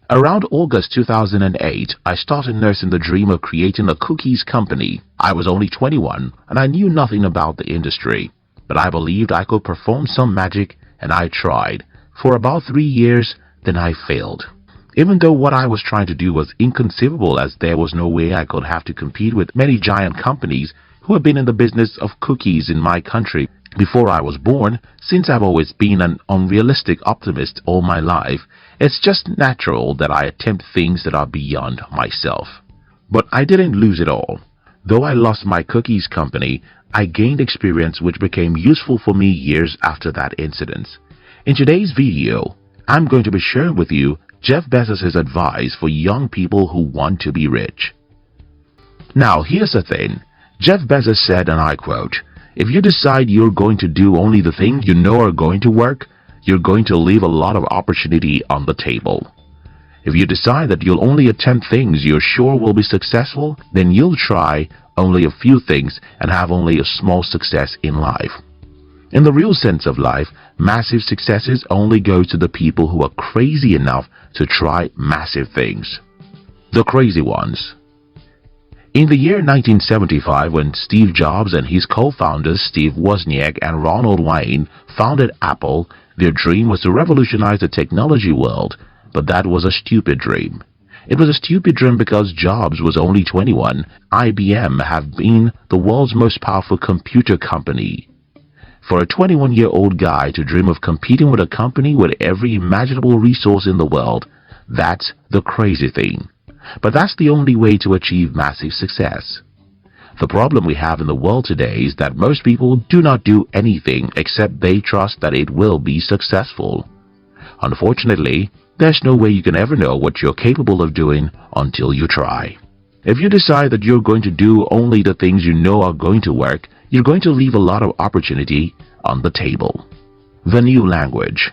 Around August 2008, I started nursing the dream of creating a cookies company. I was only 21 and I knew nothing about the industry, but I believed I could perform some magic, and I tried. For about 3 years, then I failed. Even though what I was trying to do was inconceivable, as there was no way I could have to compete with many giant companies who have been in the business of cookies in my country before I was born. Since I've always been an unrealistic optimist all my life, it's just natural that I attempt things that are beyond myself. But I didn't lose it all. Though I lost my cookies company, I gained experience which became useful for me years after that incident. In today's video, I'm going to be sharing with you Jeff Bezos' advice for young people who want to be rich. Now, here's the thing. Jeff Bezos said, and I quote, "If you decide you're going to do only the things you know are going to work, you're going to leave a lot of opportunity on the table. If you decide that you'll only attempt things you're sure will be successful, then you'll try only a few things and have only a small success in life." In the real sense of life, massive successes only go to the people who are crazy enough to try massive things. The crazy ones. In the year 1975, when Steve Jobs and his co-founders Steve Wozniak and Ronald Wayne founded Apple, their dream was to revolutionize the technology world, but that was a stupid dream. It was a stupid dream because Jobs was only 21. IBM had been the world's most powerful computer company. For a 21-year-old guy to dream of competing with a company with every imaginable resource in the world, that's the crazy thing. But that's the only way to achieve massive success. The problem we have in the world today is that most people do not do anything except they trust that it will be successful. Unfortunately, there's no way you can ever know what you're capable of doing until you try. If you decide that you're going to do only the things you know are going to work, you're going to leave a lot of opportunity on the table. The new language.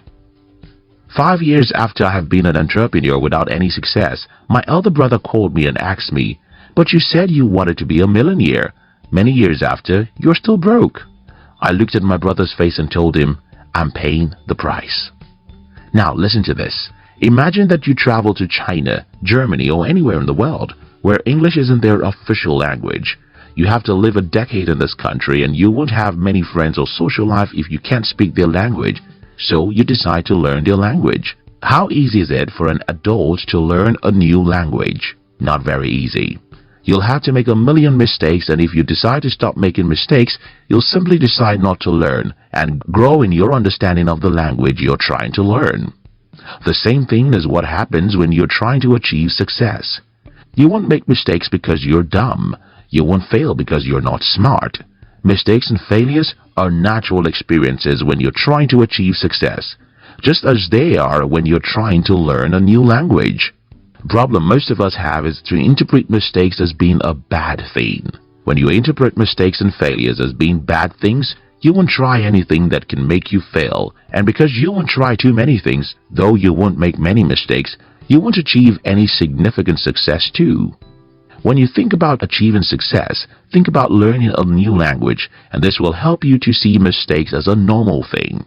5 years after I have been an entrepreneur without any success, my elder brother called me and asked me, "But you said you wanted to be a millionaire. Many years after, you're still broke." I looked at my brother's face and told him, "I'm paying the price." Now listen to this. Imagine that you travel to China, Germany, or anywhere in the world where English isn't their official language. You have to live a decade in this country and you won't have many friends or social life if you can't speak their language, so you decide to learn their language. How easy is it for an adult to learn a new language? Not very easy. You'll have to make a million mistakes, and if you decide to stop making mistakes, you'll simply decide not to learn and grow in your understanding of the language you're trying to learn. The same thing is what happens when you're trying to achieve success. You won't make mistakes because you're dumb. You won't fail because you're not smart. Mistakes and failures are natural experiences when you're trying to achieve success, just as they are when you're trying to learn a new language. The problem most of us have is to interpret mistakes as being a bad thing. When you interpret mistakes and failures as being bad things, you won't try anything that can make you fail, and because you won't try too many things, though you won't make many mistakes, you won't achieve any significant success too. When you think about achieving success, think about learning a new language, and this will help you to see mistakes as a normal thing.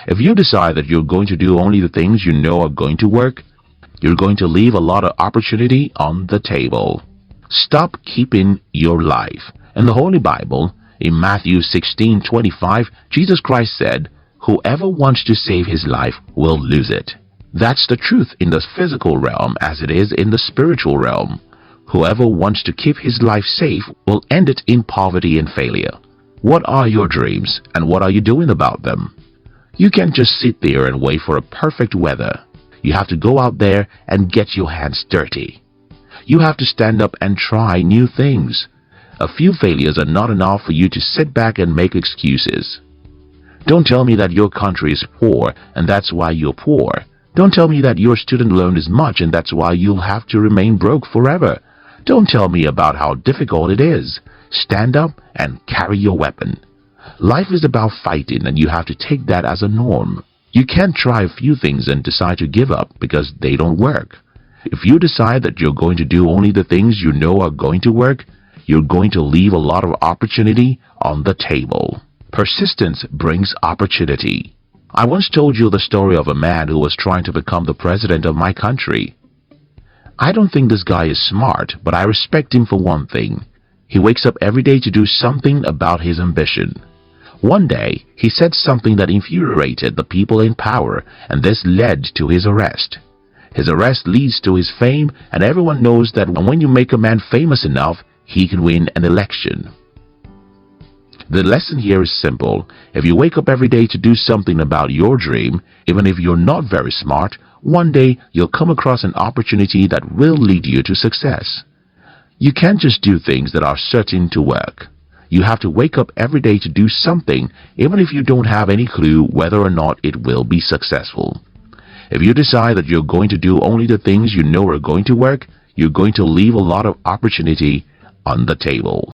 If you decide that you're going to do only the things you know are going to work, you're going to leave a lot of opportunity on the table. Stop keeping your life. In the Holy Bible, in Matthew 16:25, Jesus Christ said, "Whoever wants to save his life will lose it." That's the truth in the physical realm as it is in the spiritual realm. Whoever wants to keep his life safe will end it in poverty and failure. What are your dreams, and what are you doing about them? You can't just sit there and wait for a perfect weather. You have to go out there and get your hands dirty. You have to stand up and try new things. A few failures are not enough for you to sit back and make excuses. Don't tell me that your country is poor and that's why you're poor. Don't tell me that your student loan is much and that's why you'll have to remain broke forever. Don't tell me about how difficult it is. Stand up and carry your weapon. Life is about fighting, and you have to take that as a norm. You can't try a few things and decide to give up because they don't work. If you decide that you're going to do only the things you know are going to work, you're going to leave a lot of opportunity on the table. Persistence brings opportunity. I once told you the story of a man who was trying to become the president of my country. I don't think this guy is smart, but I respect him for one thing. He wakes up every day to do something about his ambition. One day, he said something that infuriated the people in power, and this led to his arrest. His arrest leads to his fame, and everyone knows that when you make a man famous enough, he can win an election. The lesson here is simple. If you wake up every day to do something about your dream, even if you're not very smart, one day you'll come across an opportunity that will lead you to success. You can't just do things that are certain to work. You have to wake up every day to do something, even if you don't have any clue whether or not it will be successful. If you decide that you're going to do only the things you know are going to work, you're going to leave a lot of opportunity on the table.